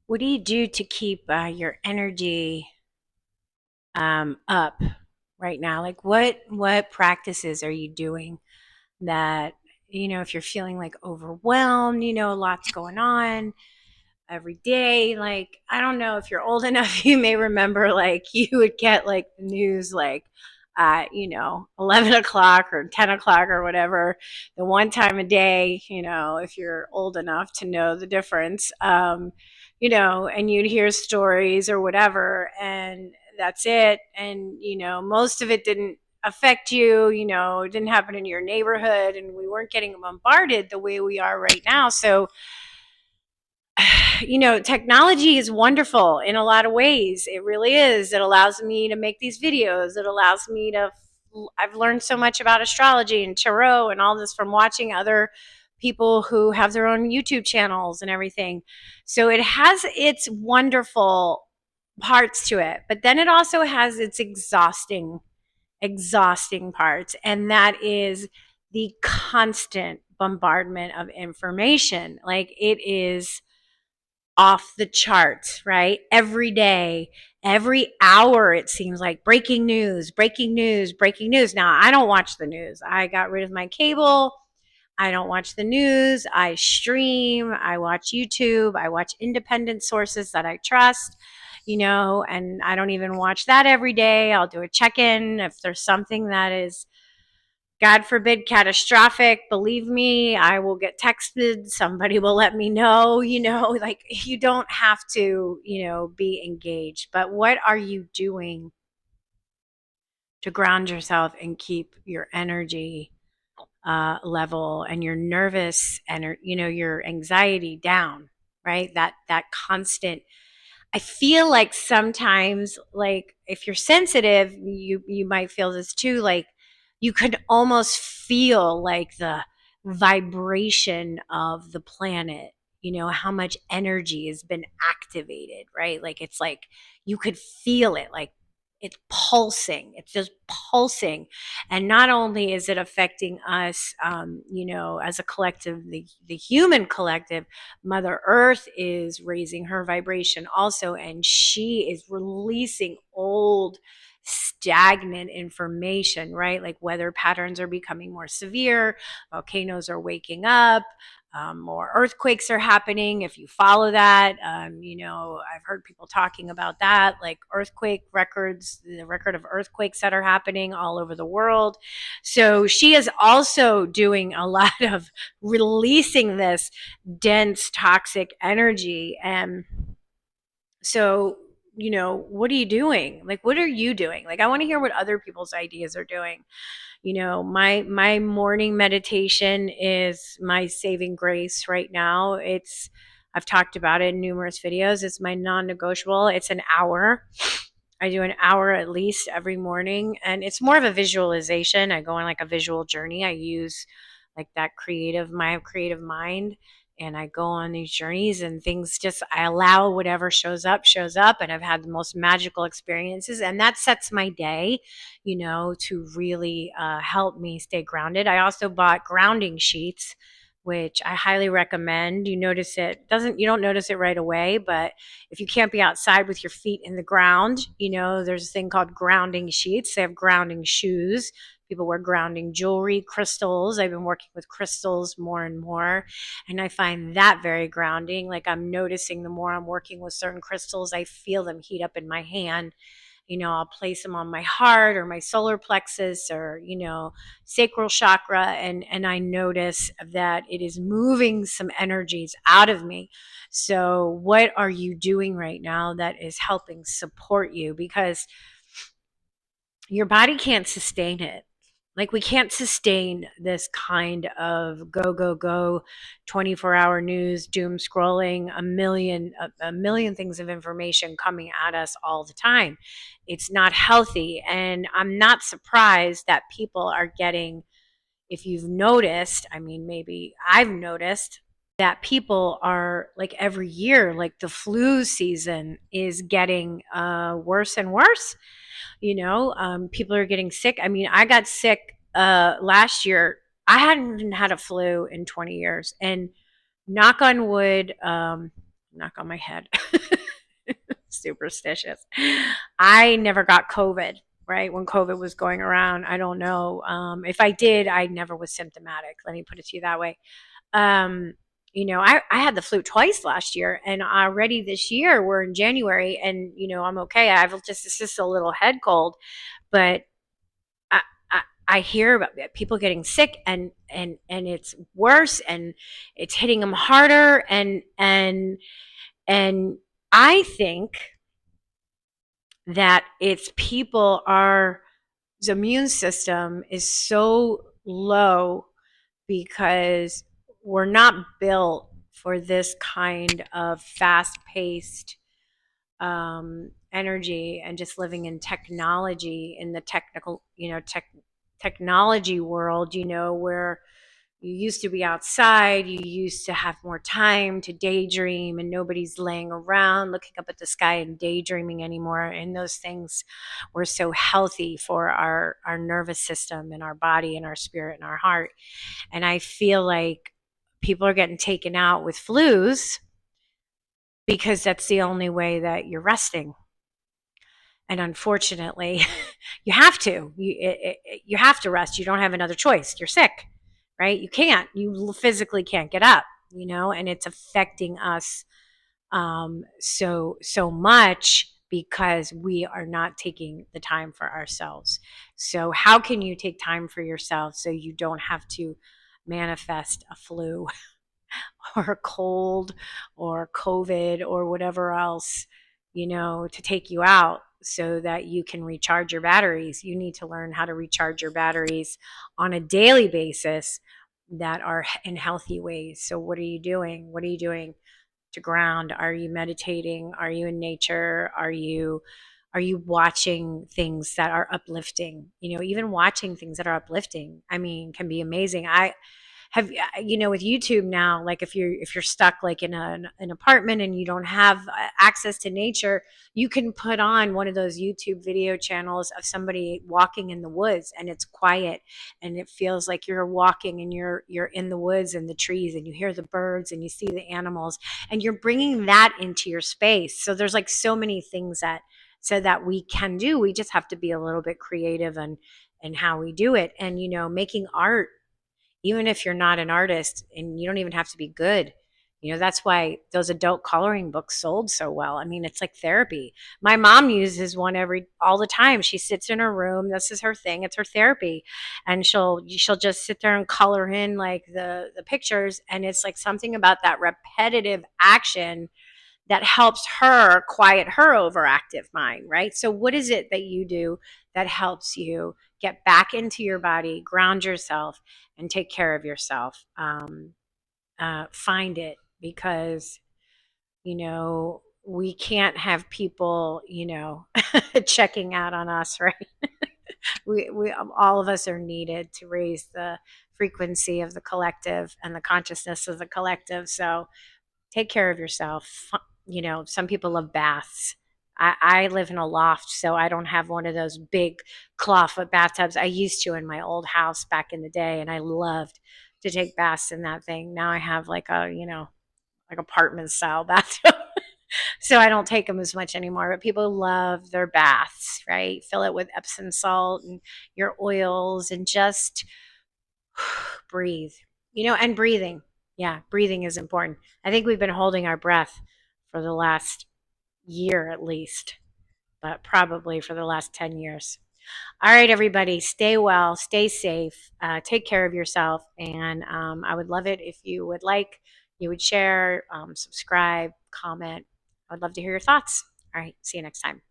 What do you do to keep your energy up right now? Like what practices are you doing that if you're feeling like overwhelmed, lots going on every day. Like I don't know if you're old enough, you may remember like you would get like the news like at 11 o'clock or 10 o'clock or whatever, the one time a day, if you're old enough to know the difference. And you'd hear stories or whatever, and that's it. And most of it didn't affect you, it didn't happen in your neighborhood, and we weren't getting bombarded the way we are right now. So technology is wonderful in a lot of ways. It really is. It allows me to make these videos. It allows me to, I've learned so much about astrology and tarot and all this from watching other people who have their own YouTube channels and everything. So it has its wonderful parts to it, but then it also has its exhausting parts. And that is the constant bombardment of information. Like it is off the charts, right? Every day, every hour, it seems like breaking news, breaking news, breaking news. Now, I don't watch the news. I got rid of my cable. I don't watch the news. I stream. I watch YouTube. I watch independent sources that I trust, and I don't even watch that every day. I'll do a check in if there's something that is, God forbid, catastrophic. Believe me, I will get texted. Somebody will let me know, like you don't have to, be engaged. But what are you doing to ground yourself and keep your energy level and your nervous and, your anxiety down, right? That constant. I feel like sometimes, like if you're sensitive, you might feel this too. Like you could almost feel like the vibration of the planet. How much energy has been activated, right? Like it's like you could feel it, like it's pulsing. It's just pulsing, and not only is it affecting us, as a collective, the human collective. Mother Earth is raising her vibration also, and she is releasing old, stagnant information, right? Like weather patterns are becoming more severe, volcanoes are waking up, more earthquakes are happening. If you follow that, I've heard people talking about that, like earthquake records, the record of earthquakes that are happening all over the world. So she is also doing a lot of releasing this dense toxic energy. And so what are you doing? Like what are you doing? Like I want to hear what other people's ideas are doing. My morning meditation is my saving grace right now. I've talked about it in numerous videos. It's my non-negotiable. It's an hour. I do an hour at least every morning, and it's more of a visualization. I go on like a visual journey. I use like my creative mind, and I go on these journeys, and things just, I allow whatever shows up, and I've had the most magical experiences, and that sets my day, to really help me stay grounded. I also bought grounding sheets, which I highly recommend. You don't notice it right away, but if you can't be outside with your feet in the ground, there's a thing called grounding sheets. They have grounding shoes. People wear grounding jewelry, crystals. I've been working with crystals more and more, and I find that very grounding. Like I'm noticing the more I'm working with certain crystals, I feel them heat up in my hand. I'll place them on my heart or my solar plexus or, sacral chakra. And I notice that it is moving some energies out of me. So what are you doing right now that is helping support you? Because your body can't sustain it. Like we can't sustain this kind of go 24-hour news, doom scrolling, a million things of information coming at us all the time. It's not healthy, and I'm not surprised that people are getting, if you've noticed, I mean maybe I've noticed that people are like every year, like the flu season is getting worse and worse. People are getting sick. I mean, I got sick last year. I hadn't had a flu in 20 years, and knock on wood, knock on my head. Superstitious. I never got COVID, right? When COVID was going around, I don't know. If I did, I never was symptomatic. Let me put it to you that way. I had the flu twice last year, and already this year we're in January, and I'm okay. It's just a little head cold, but I hear about people getting sick, and it's worse, and it's hitting them harder, and I think that it's the immune system is so low because we're not built for this kind of fast-paced energy, and just living in technology, in the technology world, where you used to be outside, you used to have more time to daydream, and nobody's laying around looking up at the sky and daydreaming anymore. And those things were so healthy for our nervous system and our body and our spirit and our heart. And I feel like people are getting taken out with flus because that's the only way that you're resting. And unfortunately, you have to. You have to rest. You don't have another choice. You're sick, right? You physically can't get up, and it's affecting us so much because we are not taking the time for ourselves. So how can you take time for yourself so you don't have to manifest a flu or a cold or COVID or whatever else, to take you out, so that you can recharge your batteries? You need to learn how to recharge your batteries on a daily basis that are in healthy ways. So what are you doing? What are you doing to ground? Are you meditating? Are you in nature? Are you watching things that are uplifting? Even watching things that are uplifting, can be amazing. I have, with YouTube now, like if you're stuck like in an apartment and you don't have access to nature, you can put on one of those YouTube video channels of somebody walking in the woods, and it's quiet, and it feels like you're walking and you're in the woods and the trees, and you hear the birds and you see the animals, and you're bringing that into your space. So there's like so many things that we can do. We just have to be a little bit creative and how we do it. And making art, even if you're not an artist, and you don't even have to be good. That's why those adult coloring books sold so well. It's like therapy. My mom uses one all the time. She sits in her room. This is her thing. It's her therapy. And she'll just sit there and color in like the pictures. And it's like something about that repetitive action that helps her quiet her overactive mind, right? So what is it that you do that helps you get back into your body, ground yourself, and take care of yourself? Find it, because, we can't have people, checking out on us, right? we all of us are needed to raise the frequency of the collective and the consciousness of the collective. So take care of yourself. Some people love baths. I live in a loft, so I don't have one of those big clawfoot bathtubs. I used to in my old house back in the day, and I loved to take baths in that thing. Now I have like like apartment style bathtub. So I don't take them as much anymore, but people love their baths, right? Fill it with Epsom salt and your oils, and just breathe, and breathing. Yeah, breathing is important. I think we've been holding our breath for the last year at least, but probably for the last 10 years. All right, everybody, stay well, stay safe, take care of yourself. And I would love it if you would share, subscribe, comment. I would love to hear your thoughts. All right, see you next time.